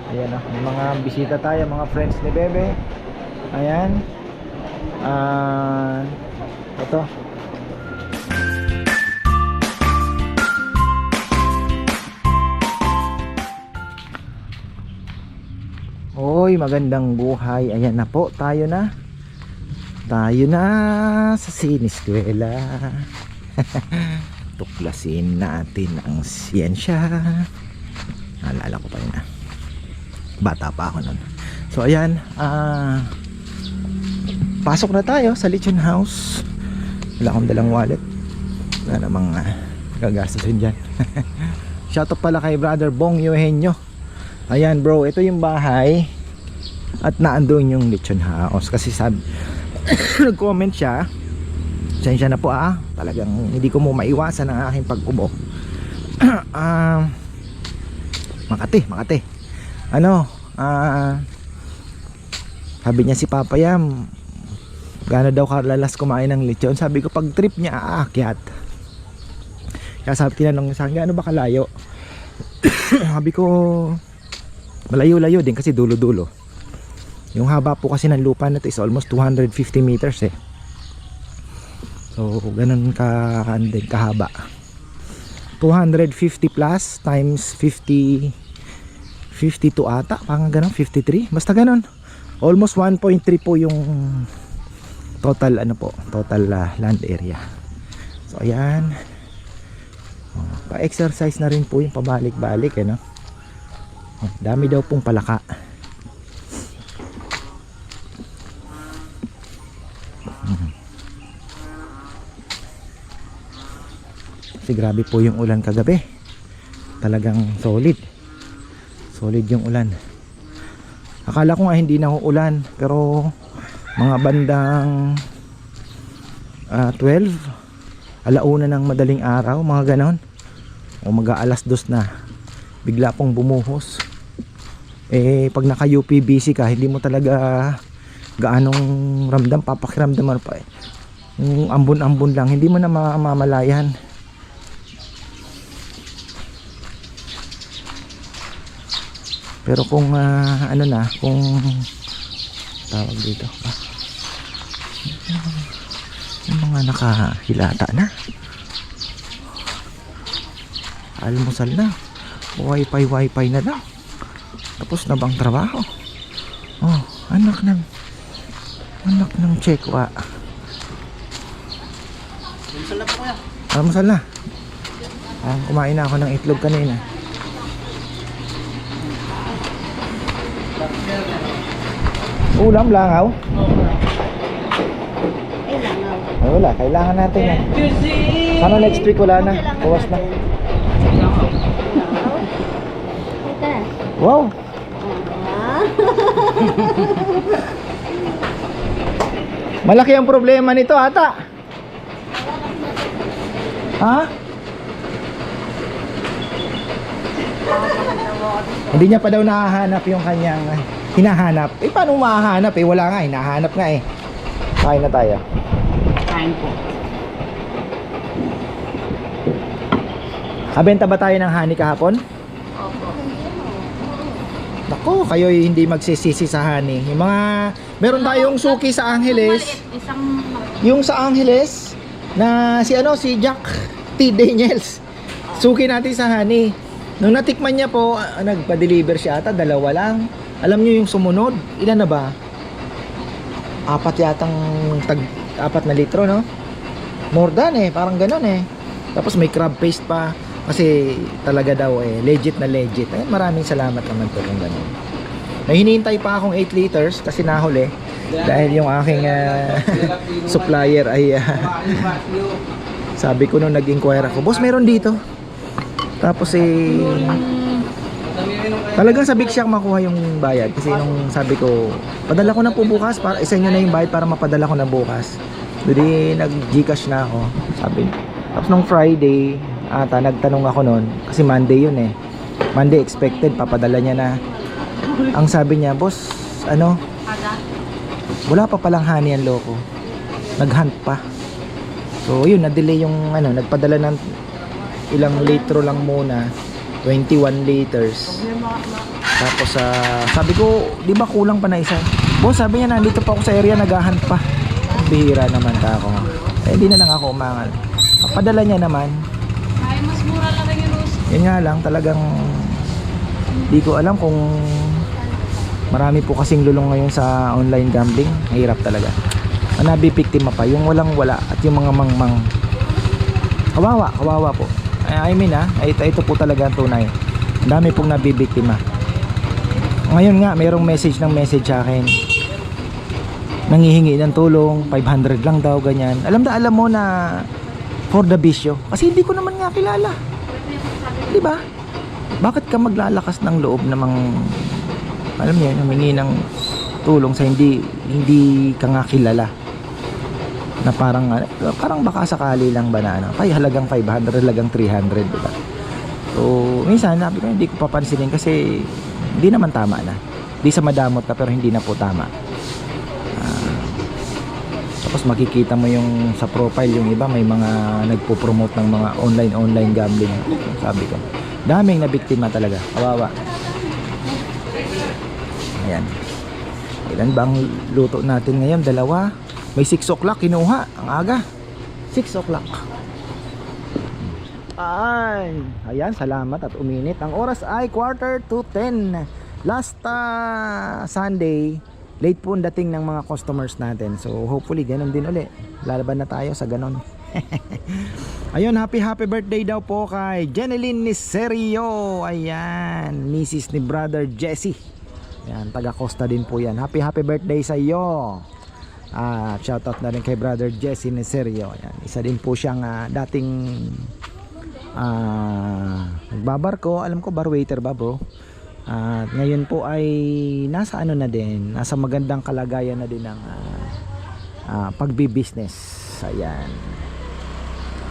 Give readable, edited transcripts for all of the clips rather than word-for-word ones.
Ayan o, may mga bisita tayo, mga friends ni Bebe. Ayan. Ito. Hoy, magandang buhay. Ayan na po, tayo na. Tayo na sa siniskwela. Tuklasin natin ang siyensya. Naalala ko pa yun. Bata pa ako nun. So ayan, pasok na tayo sa Lechon House. Wala akong dalang wallet. Wala namang gagastusin dyan. Shoutout pala kay brother Bong Eugenio. Ayan bro, ito yung bahay. At naandun yung Lechon House. Kasi sabi nag-comment siya. Sensya na po talagang hindi ko mo maiwasan ang aking pag-ubo. Makati. Sabi niya si Papa Yam, gaano daw kalalas kumain ng lechon. Sabi ko pag trip niya aakyat. Kaya sabi, tinanong niya sa akin, gaano ba kalayo? Sabi ko malayo-layo din kasi dulo-dulo. Yung haba po kasi ng lupa na ito is almost 250 meters eh. So ganun kahaba. 250 plus times 52 ata, parang ganun, 53, basta ganun. Almost 1.3 po yung total total land area. So ayan. Pa-exercise na rin po yung pabalik-balik dami daw pong palaka. Kasi grabe po yung ulan kagabi. Talagang solid yung ulan. Akala ko nga hindi na uulan, pero mga bandang 12, alauna ng madaling araw, mga ganon, o mag-aalas 2 na, bigla pong bumuhos. Pag naka UPBC ka, hindi mo talaga gaanong ramdam, papakiramdaman pa yung ambon-ambon lang, hindi mo na mamamalayan. Pero kung kung tawag dito, yung mga nakahilata na, almusal na, wifi na lang, tapos na bang trabaho? Anak ng Chekwa. Almusal na po kuya. Almusal na. Kumain na ako ng itlog kanina. Ulam langaw? Wala, kailangan natin yan. Sana next week wala na, bawas na. Wow. Malaki ang problema nito ata. Hindi niya pa daw nahahanap yung kanyang hinahanap. Paano mahahanap wala nga, hinahanap nga Kain na tayo. Kain po. Kabenta ba tayo ng honey kahapon? Opo. Nako, kayo'y hindi magsisisi sa honey. Yung mga, meron tayong suki sa Angeles. Yung sa Angeles na si Jack T. Daniels. Suki natin sa honey. Nung natikman niya po, nagpa-deliver siya ata, 2 lang. Alam niyo yung sumunod, ilan na ba? 4 yatang 4 na litro, no? More than parang ganun Tapos may crab paste pa. Kasi talaga daw legit na legit. Maraming salamat naman po kung ganun. Hinihintay pa akong 8 liters kasi nahuli. Dahil yung aking supplier ay sabi ko nung nag-inquire ako, boss meron dito. Tapos talagang sabik siyang makuha yung bayad. Kasi nung sabi ko, padala ko na po bukas, para isa nyo na yung bayad para mapadala ko na bukas. Doon nag-Gcash na ako, sabi. Tapos nung Friday nagtanong ako noon, kasi Monday yun Monday expected, papadala niya na. Ang sabi niya, boss, wala pa palang honey ang loko, nag-hunt pa. So yun, na-delay yung nagpadala ng ilang litro lang muna. 21 liters. Tapos sabi ko, di ba kulang pa na isa? Boss, sabi niya nandito pa ako sa area, naghahunt pa. Bihira naman ka ako. Eh di na lang ako umangal. Padala niya naman. Ay, mas mura lang yung rose. Yun nga lang, talagang di ko alam kung marami po kasing lulong ngayon sa online gambling. Mahirap talaga. Ang nabibiktima pa, yung walang wala at yung mga mangmang. Kawawa po. I mean ito po talaga ang tunay. Ang dami pong nabibiktima. Ngayon nga, mayroong message sa akin. Nangihingi ng tulong, 500 lang daw, ganyan. Alam mo na for the bisyo. Kasi hindi ko naman nga kilala. Di ba? Bakit ka maglalakas ng loob namang, alam niyo, humingi ng tulong sa hindi ka nga kilala? Na parang baka sakali lang ba na ay halagang 500, halagang 300, di ba? So, minsan sabi ko hindi ko papansinin kasi hindi naman tama na. Di sa madamot ka pero hindi na po tama. Tapos makikita mo yung sa profile yung iba may mga nagpo-promote ng mga online gambling. Sabi ko, daming nabiktima talaga. Kawawa. Ayan. Ilan ba ang luto natin ngayon? 2. May 6 o'clock kinuha. Ang aga. 6 o'clock. Ayan, salamat at uminit. Ang oras ay 9:45. Last Sunday, late po ang dating ng mga customers natin. So hopefully ganun din uli. Lalaban na tayo sa ganun. Ayun, happy birthday daw po kay Jeneline Niserio. Ayan, Mrs. ni Brother Jesse. Ayan, taga Costa din po yan. Happy birthday sa iyo. Shoutout na rin kay Brother Jesse Niserio. Ayan, isa din po siyang dating nagbabarko. Alam ko bar waiter ba bro? Ngayon po ay nasa nasa magandang kalagayan na din ng pagbi-business. Ayan.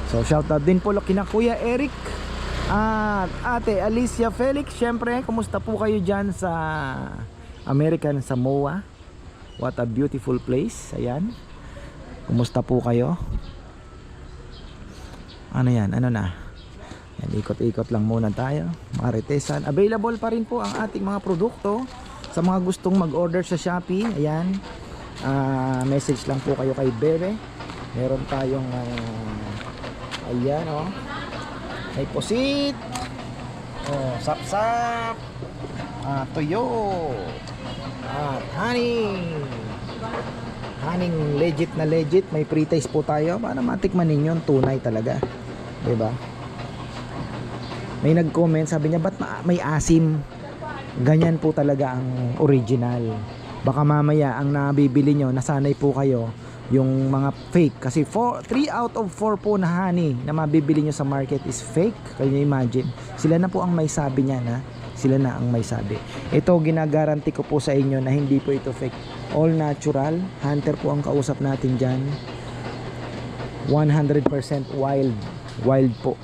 So shoutout din po kina Kuya Eric at Ate Alicia Felix. Syempre, kumusta po kayo dyan sa American Samoa? What a beautiful place. Ayan. Kumusta po kayo? Ano yan? Ano na? Yan, ikot-ikot lang muna tayo. Maritesan. Available pa rin po ang ating mga produkto sa mga gustong mag-order sa Shopee. Ayan. Message lang po kayo kay Bebe. Meron tayong ayan may pusit. Sap-sap. Tuyo. At honey legit na legit. May pre-taste po tayo para matikman ninyo. Tunay talaga. Diba? May nag-comment, sabi niya, ba't may asim? Ganyan po talaga ang original. Baka mamaya ang nabibili nyo, nasanay po kayo yung mga fake. Kasi 3 out of 4 po na honey na mabibili nyo sa market is fake. Kaya nyo imagine, sila na po ang may sabi niya na. Sila na ang may sabi. Ito, ginagaranti ko po sa inyo na hindi po ito fake. All natural. Hunter po ang kausap natin dyan. 100% wild. Wild po.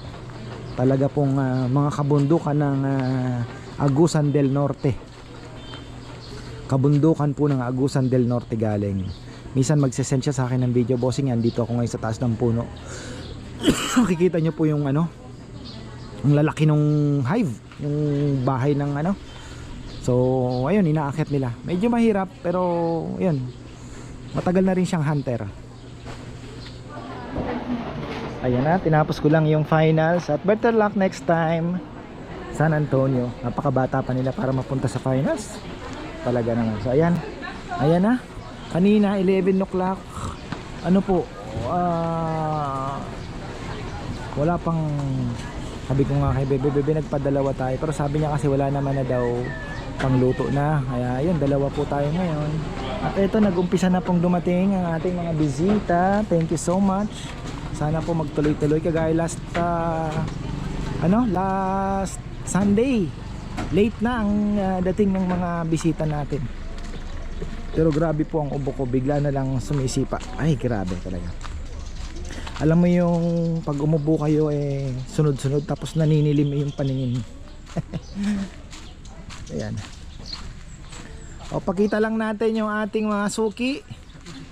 Talaga pong mga kabundukan ng Agusan del Norte. Kabundukan po ng Agusan del Norte galing. Minsan magsesend siya sa akin ng video, bossing, andito ako ngayon sa taas ng puno. Makikita nyo po yung ang lalaki ng hive, yung bahay ng So ayun, inaakit nila. Medyo mahirap pero yun, matagal na rin siyang hunter. Ayan na, tinapos ko lang yung finals at better luck next time. San Antonio, napakabata pa nila para mapunta sa finals. Talaga naman. So ayan, ayan na. Kanina 11 o'clock. Ano po, wala pang, sabi ko nga kay Bebe, nagpadalawa tayo. Pero sabi niya kasi wala naman na daw pangluto na. Kaya yun, dalawa po tayo ngayon. At ito, nag-umpisa na pong dumating ang ating mga bisita. Thank you so much. Sana po magtuloy-tuloy kagaya last Sunday. Late na ang dating ng mga bisita natin. Pero grabe po ang ubo ko, bigla na lang sumisipa. Ay, grabe talaga. Alam mo yung pag umubo kayo sunod-sunod tapos naninilim yung paningin. Ayan. O, pakita lang natin yung ating mga suki.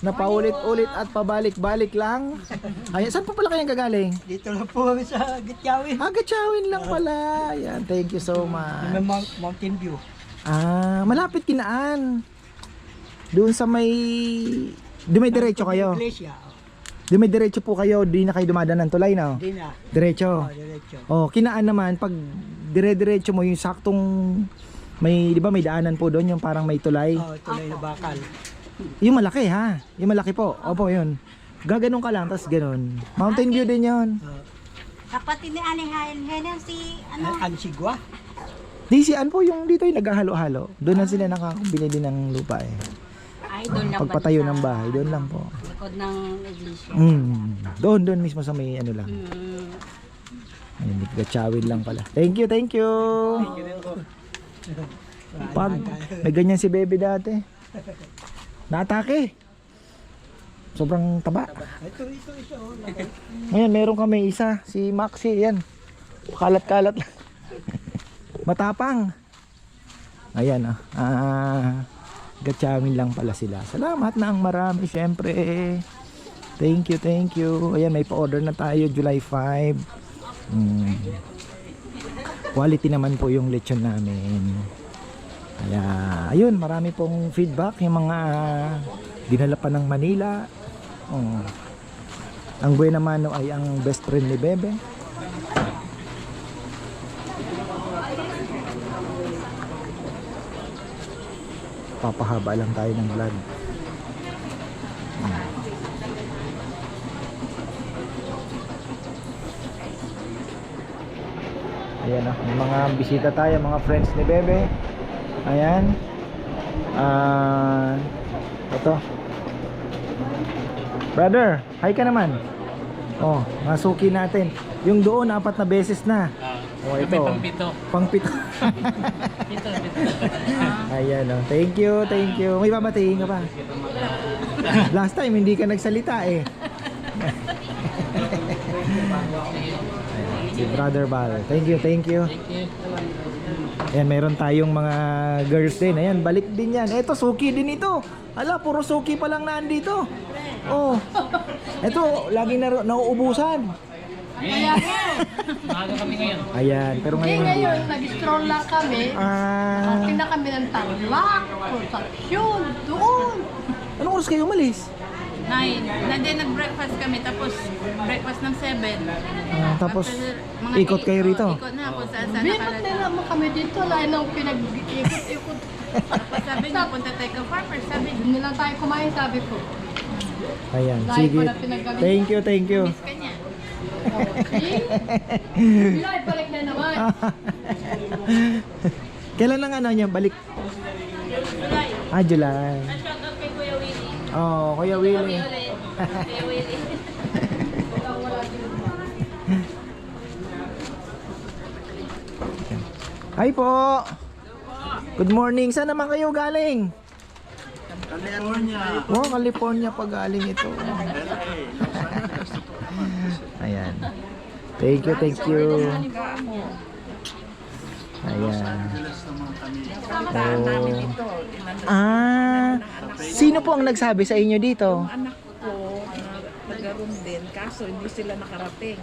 na paulit-ulit at pabalik-balik lang. Ayan, saan pa pala kayang gagaling? Dito lang po kami sa Gityawi. Gatchawin lang pala. Ayan, thank you so much. May Mountain View. Malapit Kinaan. Doon sa may... Dumidiretso kayo. Iglesia. Dumidiretso po kayo, di na kayo dumadaan ng tulay na. Hindi na. Diretso. Diretso. Oh, Kinaan naman, pag dire-diretso mo yung saktong... May, di ba may daanan po doon, yung parang may tulay. Tulay na bakal. Yung malaki ha. Yung malaki po. Opo, yun. Gaganon ka lang, tapos ganon. Mountain View din yun. Kapatid ni Aling Helen si ano? Ansigua. Di si Ann po yung dito yung naghahalo-halo. Doon na sila nakakabili din ng lupa eh. Ay, doon lang Pagpatayo ng bahay, doon lang po. likod ng iglesia. Doon mismo sa may ano lang. Ayun, Gatchawin lang pala. Thank you, thank you. Pag may ganyan si Bebe dati. Naatake. Sobrang taba. Ito. Ngayon, meron kami isa. Si Maxi, yan. Kalat-kalat lang. Matapang. Ayan, Gatchawin lang pala sila. Salamat na ang marami, syempre. Thank you, thank you. Ayan, may pa-order na tayo, July 5. Quality naman po yung lechon namin. Kaya, ayun, marami pong feedback. Yung mga dinala pa ng Manila. Ang Buena Mano ay ang best friend ni Bebe. Papahaba lang tayo ng vlog. Ayan o, may mga bisita tayo, mga friends ni Bebe. Ayan. Ito. Brother, hi ka naman. Oh, masuki natin. Yung doon, 4 na beses na. Oh, ito. Pang-pito. Ayan o. Thank you, thank you. May babatiin ka pa. Last time, hindi ka nagsalita eh. Si Brother Bal. Thank you, thank you. Ayan, meron tayong mga girls din. Ayan, balik din yan. Eto, suki din ito. Ala, puro suki pa lang nandito. Oh. Eto, laging nauubusan. Maaga kami ngayon. Ayan, pero Hindi ngayon. ngayon, nag-stroll lang kami. Ating na kami ng Tarlac, Concepcion, doon. Anong oras kayo umalis? 9. Then nag-breakfast kami, tapos breakfast ng 7. Tapos, Mga ikot kayo rito. Ikot na kung saan saan Bimat nakalala. na naman kami dito, lahat ng pinag-ikot-ikot. Tapos sabi niya, punta tayo ka farmers. Sabi niya, Doon na lang tayo kumain, sabi ko. Ayan, Dahil sige. ko na pinagaling. Thank you, thank you. miss ka niya. Okay. Bilay, balik na naman. Kailan lang ano niya balik? July. July. Shoutout kay Kuya Willie. Oh, Kuya Willie. Kuya Willie. Hi po. Good morning. Saan naman kayo galing? California. Oh, California pa galing ito. Ayan. Thank you, thank you. Ayan. Sino po ang nagsabi sa inyo dito? Anak ko na nag-room din, kaso hindi sila nakarating.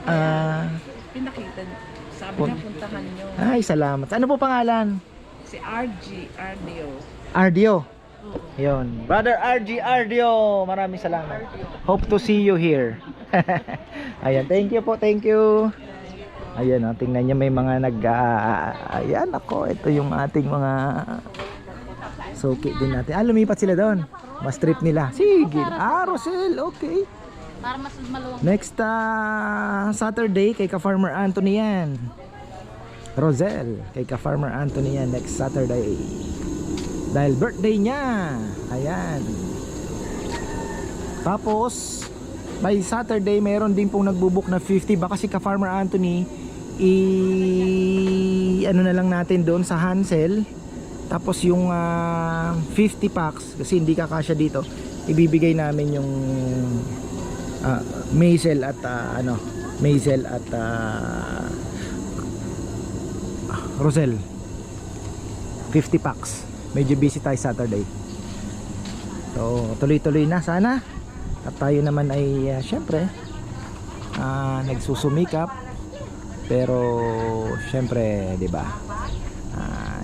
Pinakita, sabi niya puntahan nyo. Ay, salamat. Ano po pangalan? Si RG, RDO. Ardio. Yun. Brother RG Ardio. Maraming salamat. Hope to see you here. Ayan, thank you po, thank you. Ayan, tingnan niyo may mga ayan ako, ito yung ating mga suki din natin. Lumipat sila doon. Mas trip nila. Sige. Rosel, okay. Para mas maluwag. Next Saturday kay ka-Farmer Anthony yan. Rosel, kay ka-Farmer Anthony yan next Saturday. Dahil birthday niya. Ayan. Tapos by Saturday mayroon din pong nagbubuk na 50. Baka si ka-Farmer Anthony ano na lang natin doon sa Hansel. Tapos yung 50 packs kasi hindi kakasya dito, ibibigay namin yung Maisel at Maisel at Rosel. 50 packs. Medyo busy tayo Saturday. So tuloy-tuloy na sana. At tayo naman ay syempre nagsusumikap. Pero syempre, 'di ba?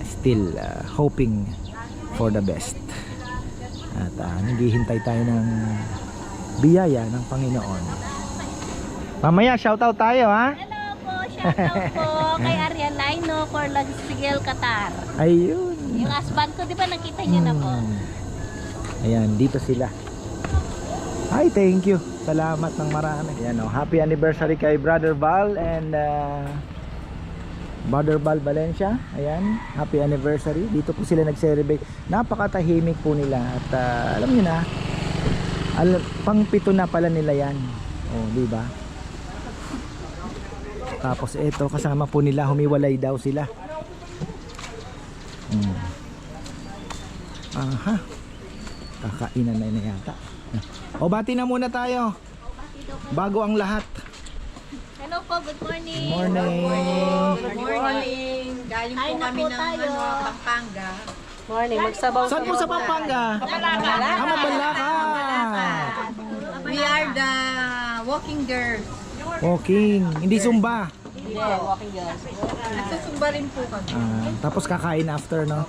Still hoping for the best. At naghihintay tayo ng biyaya ng Panginoon. Mamaya shoutout tayo, ha? Hello po, shoutout po kay Ariel Laino for Lagsigel, Qatar. Ayun. Yung husband ko, di ba nakita niyo na po? Ayan, dito sila. Ay, thank you. Salamat ng marami. Ayan, happy anniversary kay Brother Val and Brother Val Valencia. Ayan, happy anniversary. Dito po sila nag-celebrate. Napakatahimik po nila. At alam niyo na, pang-pito na pala nila yan. Oh, di ba? Tapos ito, kasama po nila, humiwalay daw sila. Aha. Kakainan na yata. O, bati na muna tayo. Bago ang lahat. Hello po, good morning. Morning. Good morning. Galing po kami ng Pampanga. Morning, magsabaw Saan po sa Pampanga? Mabalaca. We are the walking girls. Walking. Hindi zumba. Nagsusumba rin po kami. Tapos kakain after, no?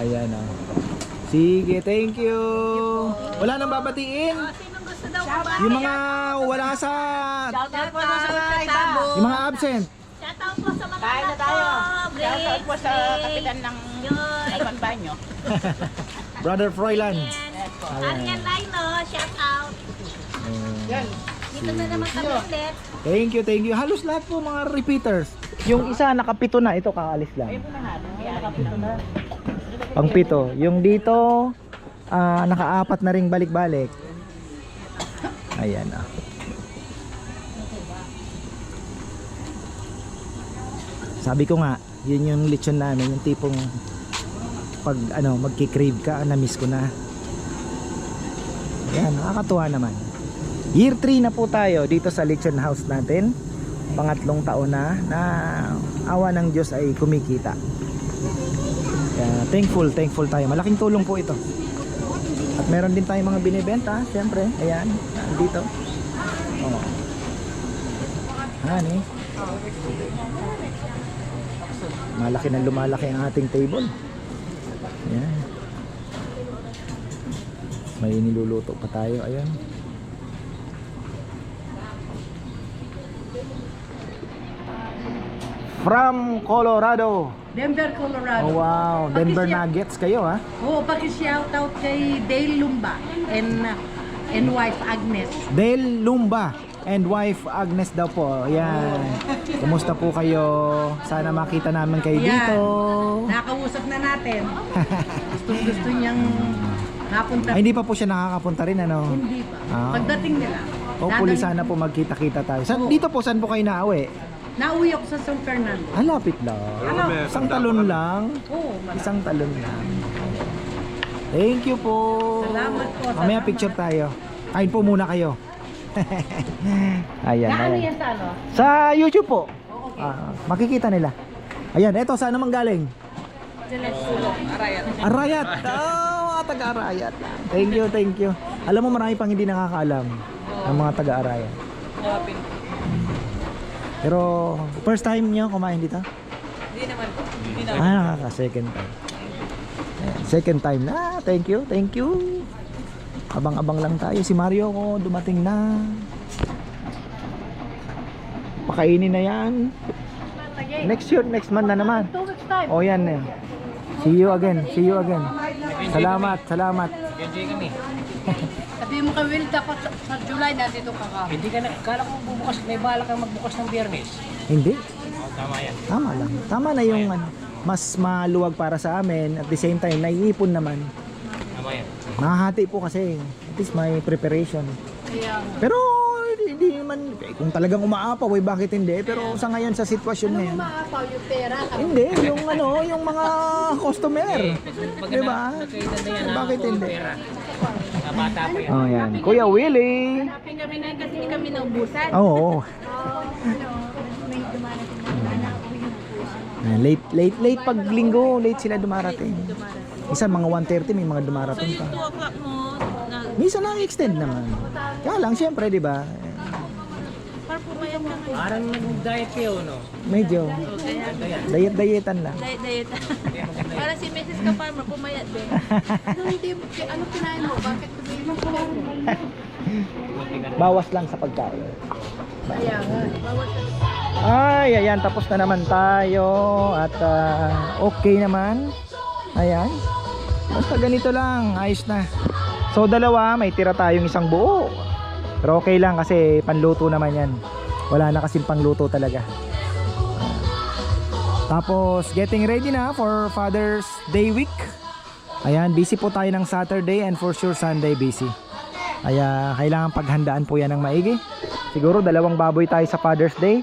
Ayan, o. Sige, thank you. Wala nang babatiin? Sinong gusto daw ba? Yung mga wala sa... Shoutout po sa Tabo. Yung mga absent. Shoutout po sa mga anak ko. Shoutout po sa kapitan ng Alban Banyo. Brother Froilan. Ariel Laino, shoutout. Dito na naman kami ulit. Thank you. Halos lahat po mga repeaters. Yung isa nakapito na, ito kaalis lang. Pangpito. Yung dito, nakaapat na ring balik-balik. Ayan, Sabi ko nga, yun yung lechon namin, yung tipong pag magki-crave ka, na-miss ko na. Ayan, nakakatuwa naman. Year 3 na po tayo dito sa lechon house natin. Pangatlong taon na awa ng Diyos ay kumikita. Kaya thankful tayo. Malaking tulong po ito. At meron din tayong mga binibenta, syempre. Ayan, dito. Oh. Hani. Malaki na lumalaki ang ating table. Ayan. May niluluto pa tayo. Ayan. From Colorado. Denver, Colorado. Oh, wow, Denver Nuggets kayo, ha? Oo, paki-shoutout kay Dale Lumba and wife Agnes. Dale Lumba and wife Agnes daw po. Ayan. Kumusta po kayo? Sana makita namin kayo Ayan. dito. Nakausap na natin. Gusto niyang napunta. Ay, hindi pa po siya nakakapunta rin, ano? Hindi pa. Ah. Pagdating nila. Hopefully sana po magkita-kita tayo. Dito po, saan po kayo nauwi? Nauwi ako sa San Fernando. Lapit lang. Isang talon lang. Oo. Isang talon lang. Thank you po. Salamat po. Mamaya picture tayo. Kain po muna kayo. Ayan, Ano ayan. yan sa ano? Sa YouTube po. Makikita nila. Ayan, eto saan naman galing? Arayat. Oh, taga Arayat. Thank you. Alam mo, marami pang hindi nakakaalam ng mga taga Arayat. Pero first time niyo kumain dito? Hindi naman. Second time. Ayan, second time na. Thank you. Abang-abang lang tayo. Si Mario ko dumating na. Pakainin na yan. Next month na naman. 2 weeks time. O yan. See you again. Salamat. Sabi mo kay Will, dapat sa July nandito ka ka. Hindi ka na, kala ko bubukas, may bala kang magbukas ng Biyernes. Hindi. Tama yan. Tama lang. Tama na yung mas maluwag para sa amin. At the same time, naiipon naman. Tama yan. Nakahati po kasi. At least may preparation. Kaya, Pero hindi naman, kung talagang umaapaw, bakit hindi? Pero sa ngayon, sa sitwasyon ano ngayon, maapaw yung pera? hindi, yung mga customer. Diba? Bakit hindi? Bata pa yan. Oh, yan. Kuya Willie. Happy kami na kasi kami naubusan. Oo. May dumarating na anak ko yung puso. Late pag linggo, late sila dumarating. Minsan mga 1:30 may mga dumarating pa. 2 o'clock mo, Minsan na-extend naman. Kaya lang, syempre, di ba? para pumayat ka ngayon. Parang nag-diet kayo, no? Medyo Kaya, diet-dietan lang. diet. Para si Mrs. Ka-Farmer, pumayat din. Ano kinain mo? Bakit sabihin mo kinain mo? Bawas lang sa pagkain. Kaya nga. Ay, ayan, tapos na naman tayo. At okay naman. Ayan. Basta ganito lang, ayos na. So dalawa, may tira tayong isang buo. Pero okay lang kasi panluto naman yan. Wala na kasing pangluto talaga. Tapos getting ready na for Father's Day week. Ayan, busy po tayo ng Saturday and for sure Sunday busy. Kaya kailangan paghandaan po yan ng maigi. Siguro 2 baboy tayo sa Father's Day.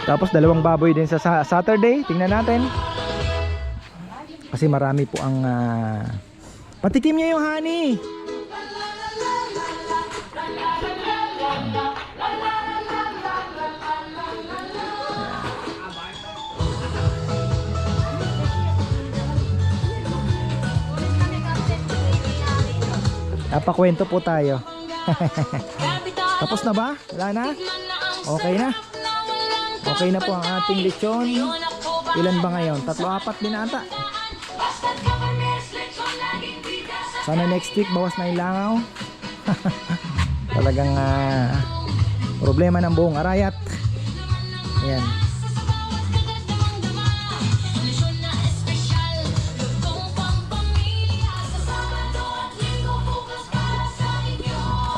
Tapos 2 baboy din sa Saturday. Tingnan natin. Kasi marami po ang patikim niya yung honey. Napakwento po tayo. Tapos na ba? Wala na? Okay na? Okay na po ang ating lechon. Ilan ba ngayon? 3-4 din ata. Sana next week bawas na yung langaw. Talagang problema ng buong Arayat. Ayan.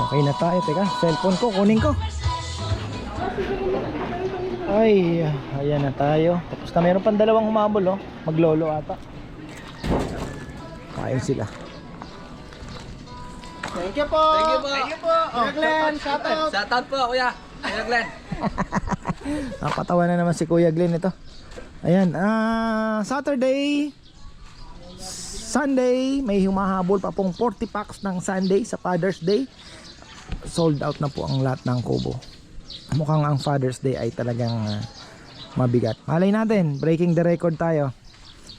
Okay na tayo. Teka, cellphone ko, kunin ko. Ay, ayan na tayo. Tapos na meron pang 2 humabol, oh. Maglolo ata. Kain sila. Thank you po. Thank you po. Thank you po. Kuya Glenn, shoutout. Shoutout po, kuya. Kuya Glenn. Napatawa na naman si Kuya Glenn ito. Ayan, Saturday, Sunday, may humahabol pa pong 40 packs ng Sunday sa Father's Day. Sold out na po ang lahat ng kubo. Mukhang ang Father's Day ay talagang mabigat. Malay natin, breaking the record tayo.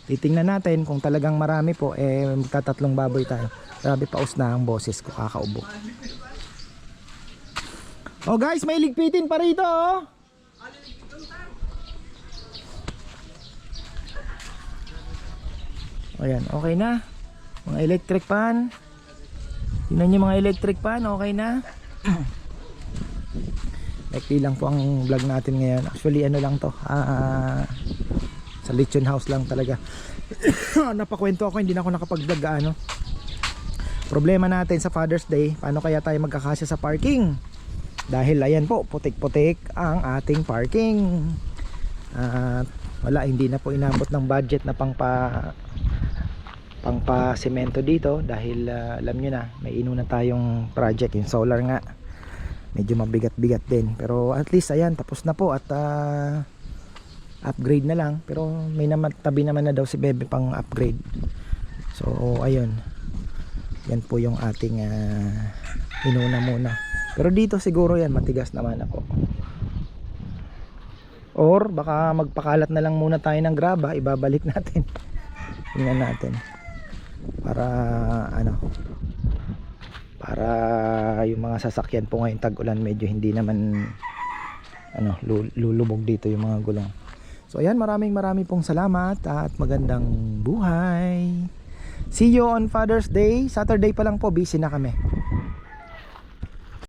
Titingnan natin kung talagang marami po, magtatatlong baboy tayo. Grabe, paus na ang boses ko, kakaubo. Oh guys, may ligpitin pa rito, oh. Ayan, okay na. Mga electric pan. Tingnan nyo mga electric pan, okay na. Likely lang po ang vlog natin ngayon. Actually ano lang to, sa lechon house lang talaga. Napakwento ako, hindi na ako nakapag-vlog ano. Problema natin sa Father's Day, paano kaya tayo magkakasya sa parking? Dahil ayan po, putik-putik ang ating parking. Wala, hindi na po inabot ng budget na pangpa-semento dito dahil alam nyo na, may inuna tayong project, yung solar nga. Medyo mabigat-bigat din, pero at least ayan, tapos na po at upgrade na lang. Pero may naman, tabi naman na daw si Bebe pang upgrade. So ayun, yan po yung ating inuna muna. Pero dito siguro yan matigas naman ako, or baka magpakalat na lang muna tayo ng graba, ibabalik natin. Tingnan natin para ano, para yung mga sasakyan po ngayon tag-ulan medyo hindi naman ano, lulubog dito yung mga gulong. So ayan, maraming pong salamat at magandang buhay. See you on Father's Day. Saturday pa lang po, busy na kami.